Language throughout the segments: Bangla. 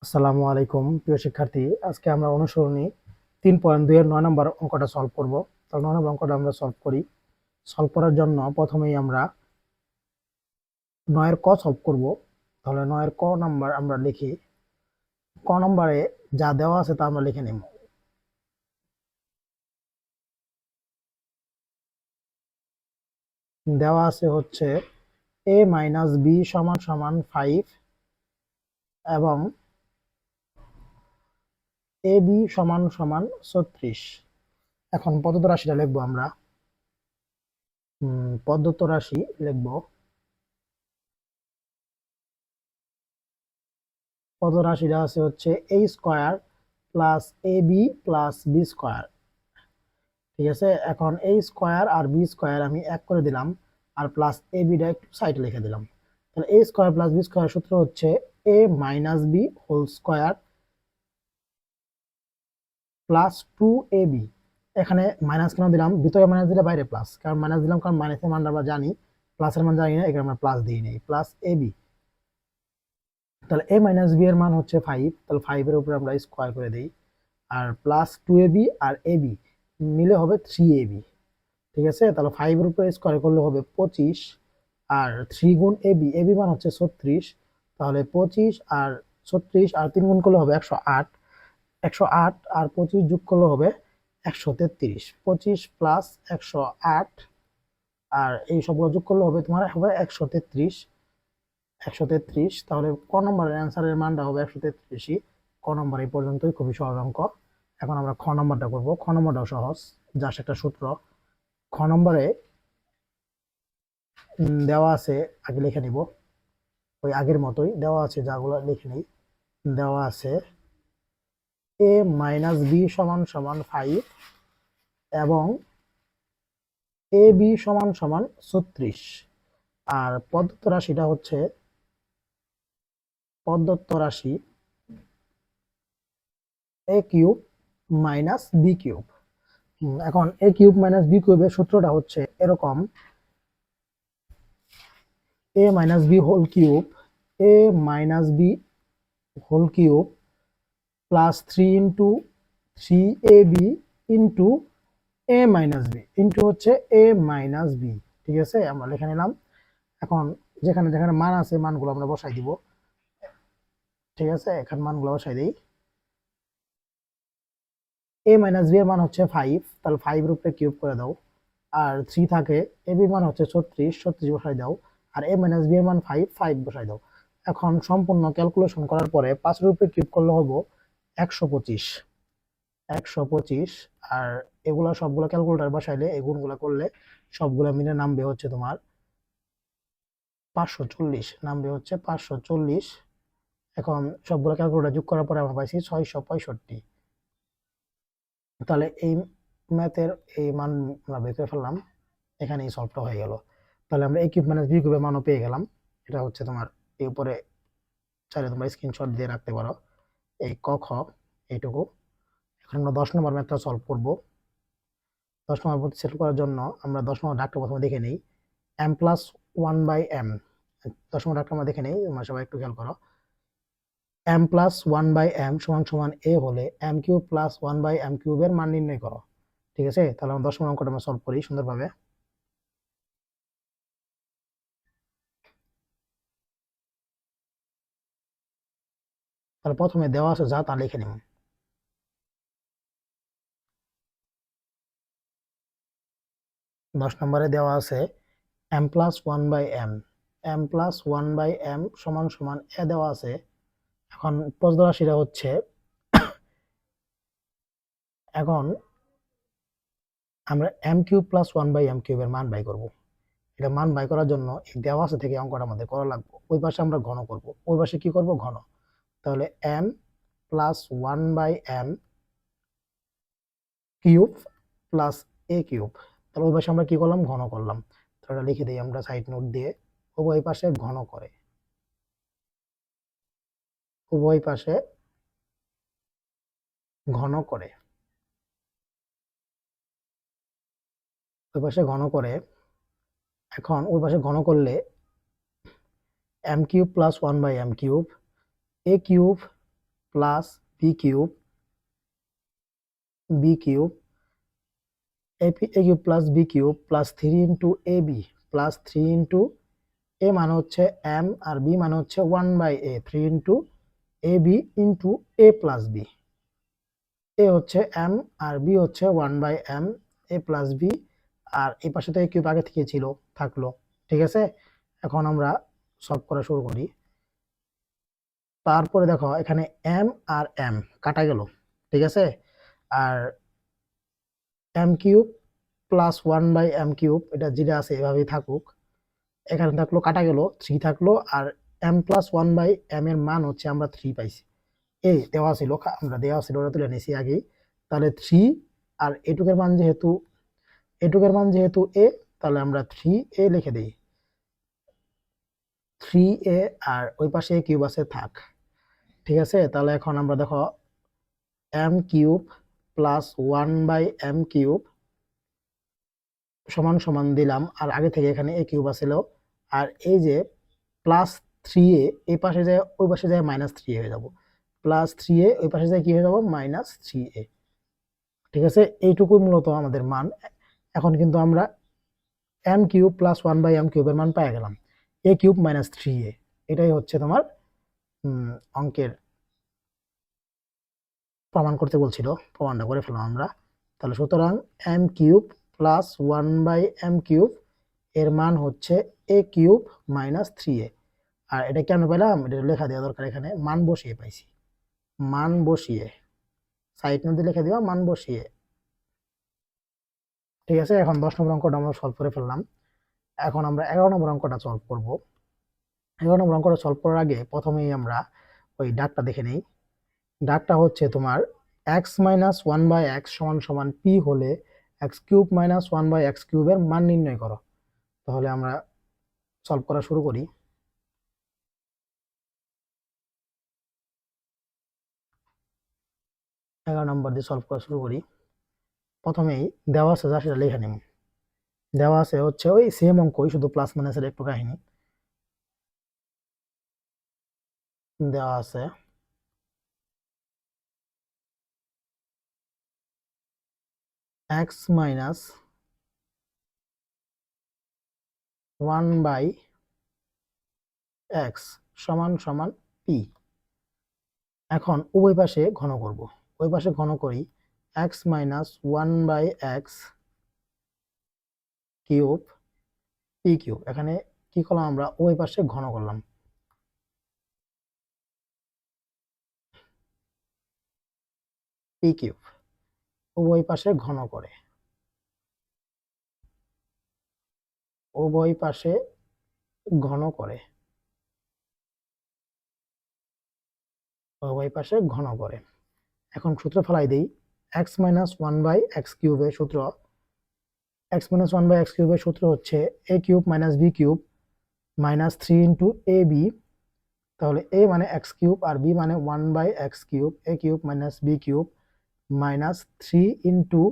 আসসালামু আলাইকুম প্রিয় শিক্ষার্থী, আজকে আমরা অনুসরণী 3.2 এর 9 নম্বর অঙ্কটা সলভ করব। তাহলে 9 নম্বর অঙ্কটা আমরা সলভ করি। সলভ করার জন্য প্রথমেই আমরা 9 এর ক সলভ করব। তাহলে 9 এর ক নাম্বার আমরা লিখি। ক নম্বরে যা দেওয়া আছে তা আমরা লিখে নেব। দেওয়া আছে হচ্ছে a মাইনাস বি সমান সমান 5 এবং এ বি সমান সমান 36। এখন প্রদত্ত রাশিটা লিখবো আমরা। প্রদত্ত রাশি লিখবো। প্রদত্ত রাশিটা আছে হচ্ছে a square plus A B plus B square. ঠিক আছে, এখন a স্কয়ার আর বি স্কয়ার আমি এক করে দিলাম, আর প্লাস এ বিটা একটু সাইডে লিখে দিলাম। তাহলে a square plus B square সূত্র হচ্ছে a minus B whole square plus 2ab। এখানে মাইনাস কেন দিলাম? ভিতরে মাইনাস দিলে বাইরে প্লাস, কারণ মাইনাস দিলাম কারণ মাইনাসের মান আমরা জানি, প্লাসের মান জানি না, এখানে আমরা প্লাস দিই নেই, প্লাস ab। তাহলে a মাইনাস বি এর মান হচ্ছে 5, তাহলে 5 এর উপরে আমরা স্কয়ার করে দেই, আর প্লাস 2ab আর ab মিলে হবে 3ab। ঠিক আছে, তাহলে 5 এর উপরে স্কয়ার করলে হবে 25, আর 3 গুণ এবি, এবি মান হচ্ছে 36। তাহলে 25 আর 36 আর 3 গুণ করলে হবে 108, 108 আর 25 যোগ করলে হবে 133। 25 প্লাস 108 আর এই সবগুলো যোগ করলে হবে তোমার হবে 133, 133। তাহলে ক নম্বরের অ্যান্সারের মানটা হবে 133ই। ক নম্বর এই পর্যন্তই, খুবই সহজ অঙ্ক। এখন আমরা খ নম্বরটা করব। খ নম্বরটাও সহজ, জাস্ট একটা সূত্র। খ নম্বরে দেওয়া আছে, আগে লিখে নিব ওই আগের মতোই দেওয়া আছে, যাগুলো লিখে নিই। দেওয়া আছে a মাইনাস বি সমান সমান 5 এবং এ বি সমান সমান 36। আর প্রদত্ত রাশিটা হচ্ছে প্রদত্ত রাশি a cube minus b cube. এখন এ কিউব মাইনাস বি কিউবের সূত্রটা হচ্ছে এরকম: a minus B whole cube, a minus B whole cube plus 3 into 3ab into a minus b into হচ্ছে এ মাইনাস বি। ঠিক আছে, আমরা লিখে নিলাম। এখন যেখানে যেখানে মান আছে মানগুলো আমরা বসাই দিব। ঠিক আছে, এখানে মানগুলো বসাই দিই। এ মাইনাস বি এর মান হচ্ছে 5, তাহলে 5 এর উপরে কিউব করে দাও, আর 3 থাকে, এ বি মান হচ্ছে 36, 36 বসাই দাও, আর এ মাইনাস বি এর মান 5, 5 বসাই দাও। এখন সম্পূর্ণ ক্যালকুলেশন করার পরে 5 এর উপরে কিউব করলে হবে 125, 125। আর এগুলা সবগুলো ক্যালকুলেটর বসাইলে এই গুণগুলো করলে সবগুলো মিলে নামবে হচ্ছে তোমার 540, নামবে হচ্ছে 540। এখন সবগুলো ক্যালকুলেটর যোগ করার পরে আমরা পাইছি 665। তাহলে এই ম্যাথের এই মান আমরা বের করে ফেললাম, এখানে এই সলভটা হয়ে গেল। তাহলে আমরা a কিউব মাইনাস b কিউবের মানও পেয়ে গেলাম। এটা হচ্ছে তোমার এই উপরে চাইলে তোমরা স্ক্রিনশট দিয়ে রাখতে পারো, এই ক খ এইটুকু। এখন আমরা 10 নম্বর ম্যাথটা সলভ করব। 10 নম্বর প্রতি সেট করার জন্য আমরা 10 নম্বর ডাকটা প্রথমে দেখে নেই। m প্লাস 1/m, 10 নম্বর ডাকটা আমরা দেখে নেই, তোমরা সবাই একটু খেয়াল করো। m প্লাস 1/m সমান সমান a হলে m কিউব প্লাস 1/m কিউবের মান নির্ণয় করো। ঠিক আছে, তাহলে আমরা 10 নম্বর অঙ্কটা আমরা সলভ করি সুন্দরভাবে। তাহলে প্রথমে দেওয়া আছে যা তা লিখে নিব। 10 নম্বরে দেওয়া আছে m plus 1/m, m plus 1/m সমান সমান a দেওয়া আছে। এখন প্রশ্ন রাশিটা হচ্ছে, এখন আমরা m কিউব প্লাস 1/m কিউবের মান বাই করব। এটা মান বাই করার জন্য এই দেওয়া আছে থেকে অঙ্কটা আমাদের করা লাগবে। ওই পাশে আমরা ঘন করব, ওই পাশে কি করব? ঘন। তাহলে m plus 1/m cube plus a cube, তাহলে ওই পাশে আমরা কি করলাম? ঘন করলাম। তাহলে এটা লিখে দিই আমরা সাইড নোট দিয়ে, উভয় পাশে ঘন করে, উভয় পাশে ঘন করে, ওই পাশে ঘন করে। এখন ওই পাশে ঘন করলে m cube plus 1/m cube, a cube plus b cube b cube a cube plus b cube plus 3 into a B plus 3 into a মানে হচ্ছে এম আর বি মানে হচ্ছে 1/a 3 into a b into a plus b. A হচ্ছে এম আর বি হচ্ছে 1/m এ প্লাস বি, আর এই পাশে তো এ কিউব আগে থেকে ছিল, থাকলো। ঠিক আছে, এখন আমরা সলভ করা শুরু করি। তারপরে দেখো এখানে এম আর এম কাটা গেল, ঠিক আছে, আর M cube plus 1/m cube এটা যেটা আছে এভাবেই থাকুক। এখানে থাকলো, কাটা গেল, 3 থাকলো, আর এম প্লাস 1/m এর মান হচ্ছে আমরা 3 পাইছি। এই দেওয়া ছিল, আমরা দেওয়া ছিল ওটা তুলে নিয়েছি আগেই। তাহলে 3 আর এটুকের মান যেহেতু এ, তাহলে আমরা 3a লিখে দিই। 3a আর ওই পাশে কিউব আছে, থাক। ঠিক আছে, তাহলে এখন আমরা দেখো M cube plus 1/m cube সমান সমান দিলাম, আর আগে থেকে এখানে এ কিউব আছিল, আর এই যে প্লাস 3a এই পাশে যায়, ওই পাশে যায় -3a হয়ে যাব, প্লাস 3a ওই পাশে যায় কি হয়ে যাব, -3a। ঠিক আছে, এইটুকু মূলত আমাদের মান। এখন কিন্তু আমরা এম কিউব প্লাস 1/m কিউবের মান পেয়ে গেলাম, এ কিউব -3a। এটাই হচ্ছে তোমার অঙ্কের প্রমাণ করতে বলছিল, প্রমাণটা করে ফেললাম আমরা। তাহলে সুতরাং M cube plus 1/m cube এর মান হচ্ছে এ কিউব -3a। আর এটা কেন পেলাম, এটা লেখা দেওয়া দরকার, এখানে মান বসিয়ে পাইছি, মান বসিয়ে সাইড নোটে লিখে দিবা, মান বসিয়ে। ঠিক আছে, এখন 10 নম্বর অঙ্কটা আমরা সলভ করে ফেললাম। এখন আমরা 11 নম্বর অঙ্কটা সলভ করব। 11 নম্বর অঙ্কটা সলভ করার আগে প্রথমেই আমরা ওই ডাকটা দেখে নেই। ডাকটা হচ্ছে তোমার x মাইনাস 1/x সমান সমান p হলে x কিউব মাইনাস 1/x কিউবের মান নির্ণয় করো। তাহলে আমরা সলভ করা শুরু করি। এগারো নম্বর দিয়ে সলভ করা শুরু করি। প্রথমেই দেওয়া আছে যা সেটা লিখে নিব। দেওয়া আছে হচ্ছে ওই সেম অঙ্কই, শুধু প্লাস মাইনাসের একটু কাহিনী। দেওয়া আছে x মাইনাস 1/x সমান সমান p। এখন উভয় পাশে ঘন করব, ওই পাশে ঘন করি, x minus 1/x cube p cube. এখানে কি করলাম, আমরা ওই পাশে ঘন করলাম, p কিউব উভয় পাশে ঘন করে, উভয় পাশে ঘন করে, উভয় পাশে ঘন করে। এখন সূত্র ফেলাই দেই, x মাইনাস 1/x কিউবের সূত্র, x মাইনাস 1/x কিউবের সূত্র হচ্ছে a cube minus b cube minus 3 into a b. তাহলে a মানে x কিউব আর b মানে 1/x cube, a cube minus b cube minus 3 into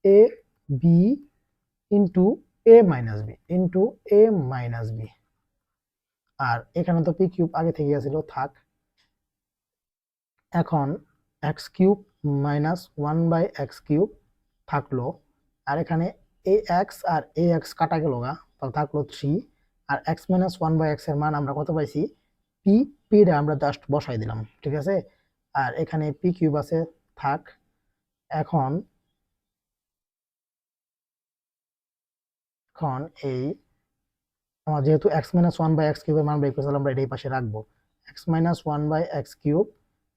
a b into a minus b into a minus b. আর এখানে তো পি কিউব আগে থেকে আছিল, থাক। এখন x cube minus 1/x cube থাকলো, আর এখানে এ এক্স আর এ এক্স কাটা গেল গা, তাহলে থাকলো 3। আর x মাইনাস 1/x এর মান আমরা কত পাইছি, পি, পিটা আমরা জাস্ট বসাই দিলাম। ঠিক আছে, আর এখানে পি কিউব আছে, থাক। এখন এখন এই আমার যেহেতু x মাইনাস 1/x কিউবের মান বের করেছিলাম, আমরা এটাই পাশে রাখবো, x মাইনাস 1/x কিউব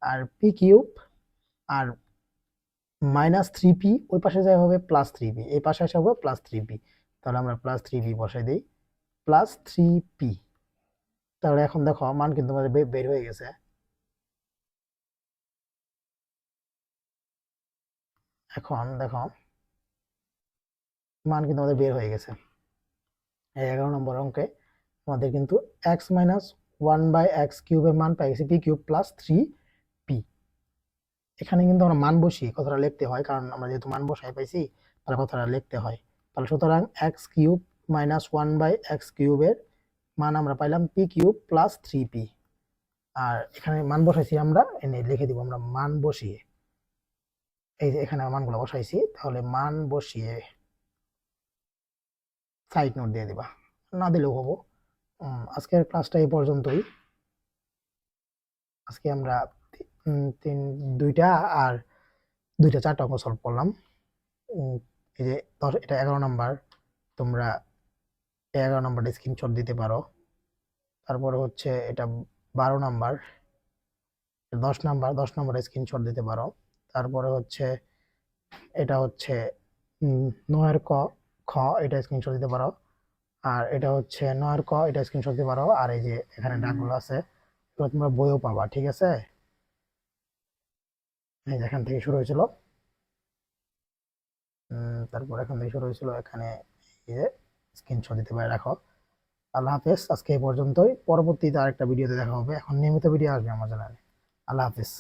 আর পি কিউব, আর -3p ওই পাশে যাই হবে +3p, এই পাশে আসা হবে +3p। তাহলে আমরা +3p বসাই দিই, +3p। তাহলে এখন দেখো মান কিন্তু আমাদের বের হয়ে গেছে। এখন দেখো মান কিন্তু আমাদের বের হয়ে গেছে। এই 11 নম্বর অঙ্কে আমাদের কিন্তু x মাইনাস 1/x কিউবের মান পাই গেছি, p কিউব +3p। এখানে কিন্তু আমরা মান বসিয়ে কথাটা লিখতে হয়, কারণ আমরা যেহেতু মান বসাই পাইছি, তাহলে কথাটা লিখতে হয়। তাহলে সুতরাং x কিউব মাইনাস 1/x কিউবের মান আমরা পাইলাম p কিউব +3p। আর এখানে মান বসাইছি আমরা, এনে লিখে দিব আমরা মান বসিয়ে। এই যে এখানে মানগুলো বসাইছি, তাহলে মান বসিয়ে সাইড নোট দিয়ে দিবা, না দিলেও হবো। আজকের ক্লাসটা এই পর্যন্তই। আজকে আমরা দুইটা আর দুইটা চারটা অঙ্ক সলভ করলাম। এই যে এটা 11 নাম্বার, তোমরা 11 নাম্বারটা স্ক্রিনশট দিতে পারো। তারপরে হচ্ছে এটা 12 নাম্বার, 10 নাম্বার স্ক্রিনশট দিতে পারো। তারপরে হচ্ছে এটা হচ্ছে 9 ক খ, এটা স্ক্রিনশট দিতে পারো। আর এটা হচ্ছে 9 ক, এটা স্ক্রিনশট দিতে পারো। আর এই যে এখানে দাগগুলো আছে, এগুলো তোমরা বইও পাবা, ঠিক আছে? এই যে এখান থেকে শুরু হয়েছিল, তারপর এখান থেকে শুরু হয়েছিল, এখানে এই যে স্ক্রিনশট দিতে পারে রাখো। আল্লাহ হাফেজ, আজকে এই পর্যন্তই। পরবর্তীতে আরেকটা ভিডিওতে দেখা হবে। এখন নিয়মিত ভিডিও আসবে আমার চ্যানেলে। আল্লাহ হাফেজ।